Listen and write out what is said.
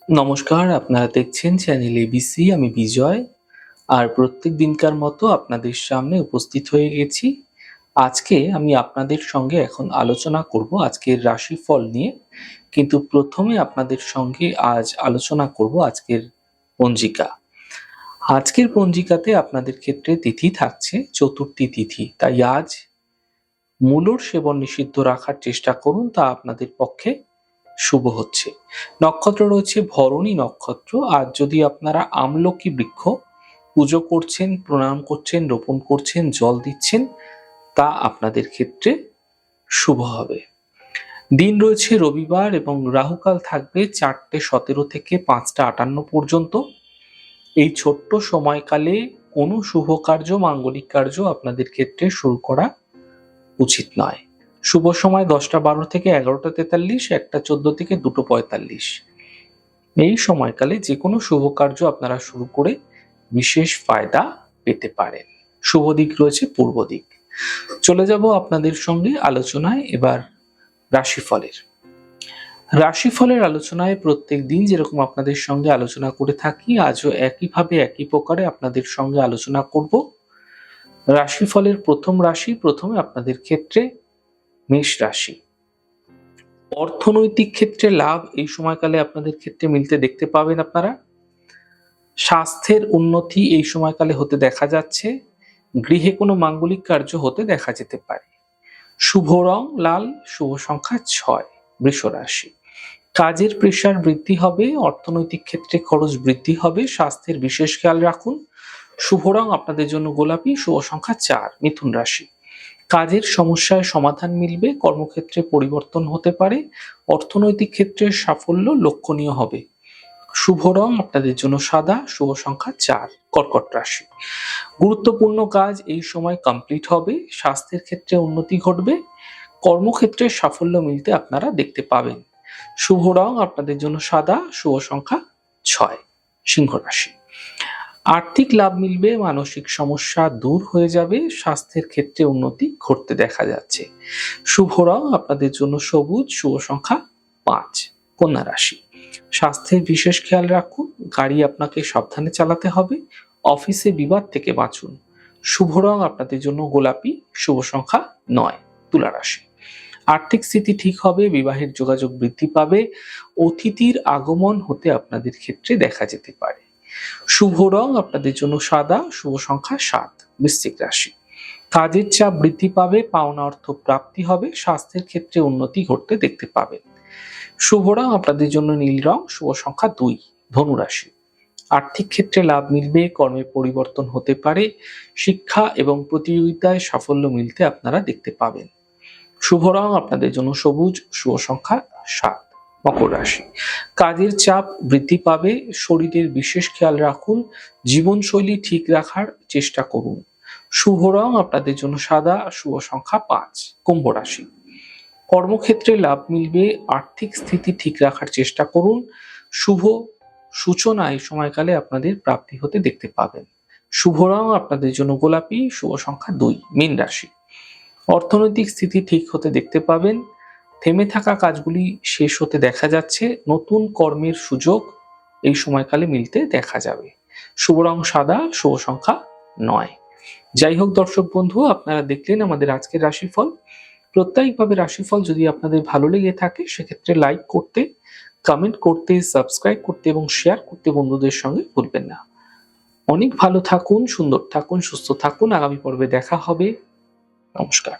নমস্কার, আপনারা দেখছেন চ্যানেল এবিসি। আমি বিজয়। আর প্রত্যেক দিনকার মতো আপনাদের সামনে উপস্থিত হয়ে গেছি। আজকে আমি আপনাদের সঙ্গে এখন আলোচনা করব আজকের রাশিফল নিয়ে। কিন্তু প্রথমে আপনাদের সঙ্গে আজ আলোচনা করব আজকের পঞ্জিকা। আজকের পঞ্জিকাতে আপনাদের ক্ষেত্রে তিথি থাকছে চতুর্থী তিথি। তাই আজ মূলর সেবন নিষিদ্ধ রাখার চেষ্টা করুন, তা আপনাদের পক্ষে শুভ হচ্ছে। নক্ষত্র রয়েছে ভরণী নক্ষত্র। আর যদি আপনারা আমলকি বৃক্ষ পুজো করছেন, প্রণাম করছেন, রোপণ করছেন, জল দিচ্ছেন, তা আপনাদের ক্ষেত্রে শুভ হবে। দিন রয়েছে রবিবার এবং রাহুকাল থাকবে 4:17 থেকে 5:58 পর্যন্ত। এই ছোট্ট সময়কালে কোনো শুভ কার্য, মাঙ্গলিক কার্য আপনাদের ক্ষেত্রে শুরু করা উচিত নয়। শুভ সময় 10:12 থেকে 11:43, 1:14 থেকে 2:45। এই সময়কালে যে কোনো শুভ কার্য আপনারা শুরু করে বিশেষ ফায়দা পেতে পারেন। শুভ দিক রয়েছে পূর্ব দিক। চলে যাব আপনাদের সঙ্গে আলোচনায় এবার রাশিফলের। রাশিফলের আলোচনায় প্রত্যেক দিন যেরকম আপনাদের সঙ্গে আলোচনা করে থাকি, আজও একইভাবে একই প্রকারে আপনাদের সঙ্গে আলোচনা করব। রাশিফলের প্রথম রাশি, প্রথমে আপনাদের ক্ষেত্রে মেষ রাশি। অর্থনৈতিক ক্ষেত্রে লাভ এই সময়কালে আপনাদের ক্ষেত্রে মিলতে দেখতে পাবেন আপনারা। স্বাস্থ্যের উন্নতি এই সময়কালে হতে দেখা যাচ্ছে। গৃহে কোনো মাঙ্গলিক কার্য হতে দেখা যেতে পারে। শুভ রং লাল, শুভ সংখ্যা 6। বৃষ রাশি। কাজের প্রেসার বৃদ্ধি হবে, অর্থনৈতিক ক্ষেত্রে খরচ বৃদ্ধি হবে, স্বাস্থ্যের বিশেষ খেয়াল রাখুন। শুভ রং আপনাদের জন্য গোলাপি, শুভ সংখ্যা 4। মিথুন রাশি। কাজের সমস্যায় সমাধান মিলবে, কর্মক্ষেত্রে পরিবর্তন হতে পারে, অর্থনৈতিক ক্ষেত্রে সাফল্য লক্ষণীয় হবে। শুভ রং আপনাদের জন্য সাদা, শুভ সংখ্যা 4। কর্কট রাশি। গুরুত্বপূর্ণ কাজ এই সময় কমপ্লিট হবে, স্বাস্থ্যের ক্ষেত্রে উন্নতি ঘটবে, কর্মক্ষেত্রে সাফল্য মিলতে আপনারা দেখতে পাবেন। শুভ রং আপনাদের জন্য সাদা, শুভ সংখ্যা 6। সিংহ রাশি। আর্থিক লাভ মিলবে, মানসিক সমস্যা দূর হয়ে যাবে, স্বাস্থ্যের ক্ষেত্রে উন্নতি ঘটতে দেখা যাচ্ছে। শুভ রং আপনাদের জন্য সবুজ, শুভ সংখ্যা 5। কন্যা রাশি। স্বাস্থ্যের বিশেষ খেয়াল রাখুন, গাড়ি আপনাকে সাবধানে চালাতে হবে, অফিসে বিবাদ থেকে বাঁচুন। শুভ রং আপনাদের জন্য গোলাপি, শুভ সংখ্যা 9। তুলা রাশি। আর্থিক স্থিতি ঠিক হবে, বিবাহের যোগাযোগ বৃদ্ধি পাবে, অতিথির আগমন হতে আপনাদের ক্ষেত্রে দেখা যেতে পারে। শুভ রং আপনাদের জন্য সাদা, শুভ সংখ্যা 7। বৃশ্চিক রাশি। কাজের চাপ বৃদ্ধি পাবে, পাওনা অর্থ প্রাপ্তি হবে, স্বাস্থ্যের ক্ষেত্রে উন্নতি ঘটতে দেখতে পাবেন। শুভ রং আপনাদের জন্য নীল রং, শুভ সংখ্যা 2। ধনু রাশি। আর্থিক ক্ষেত্রে লাভ মিলবে, কর্মে পরিবর্তন হতে পারে, শিক্ষা এবং প্রতিযোগিতায় সাফল্য মিলতে আপনারা দেখতে পাবেন। শুভ রং আপনাদের জন্য সবুজ, শুভ সংখ্যা 7। মকর রাশি। কাজের চাপ বৃদ্ধি পাবে, শরীরের বিশেষ খেয়াল রাখুন, জীবনশৈলী ঠিক রাখার চেষ্টা করুন। শুভ রং আপনাদের জন্য সাদা, শুভ সংখ্যা 5। কুম্ভ রাশি। কর্মক্ষেত্রে লাভ মিলবে, আর্থিক স্থিতি ঠিক রাখার চেষ্টা করুন, শুভ সূচনা এই সময়কালে আপনাদের প্রাপ্তি হতে দেখতে পাবেন। শুভ রং আপনাদের জন্য গোলাপি, শুভ সংখ্যা 2। মীন রাশি। অর্থনৈতিক স্থিতি ঠিক হতে দেখতে পাবেন, থেমে থাকা কাজগুলি শেষ হতে দেখা যাচ্ছে, নতুন কর্মের সুযোগ এই সময়কালে মিলতে দেখা যাবে। শুভ রং সাদা, শুভ সংখ্যা 9। যাই হোক দর্শক বন্ধু, আপনারা দেখলেন আমাদের আজকের রাশিফল। প্রত্যেকভাবে রাশিফল যদি আপনাদের ভালো লেগে থাকে সেক্ষেত্রে লাইক করতে, কমেন্ট করতে, সাবস্ক্রাইব করতে এবং শেয়ার করতে বন্ধুদের সঙ্গে ভুলবেন না। অনেক ভালো থাকুন, সুন্দর থাকুন, সুস্থ থাকুন। আগামী পর্বে দেখা হবে। নমস্কার।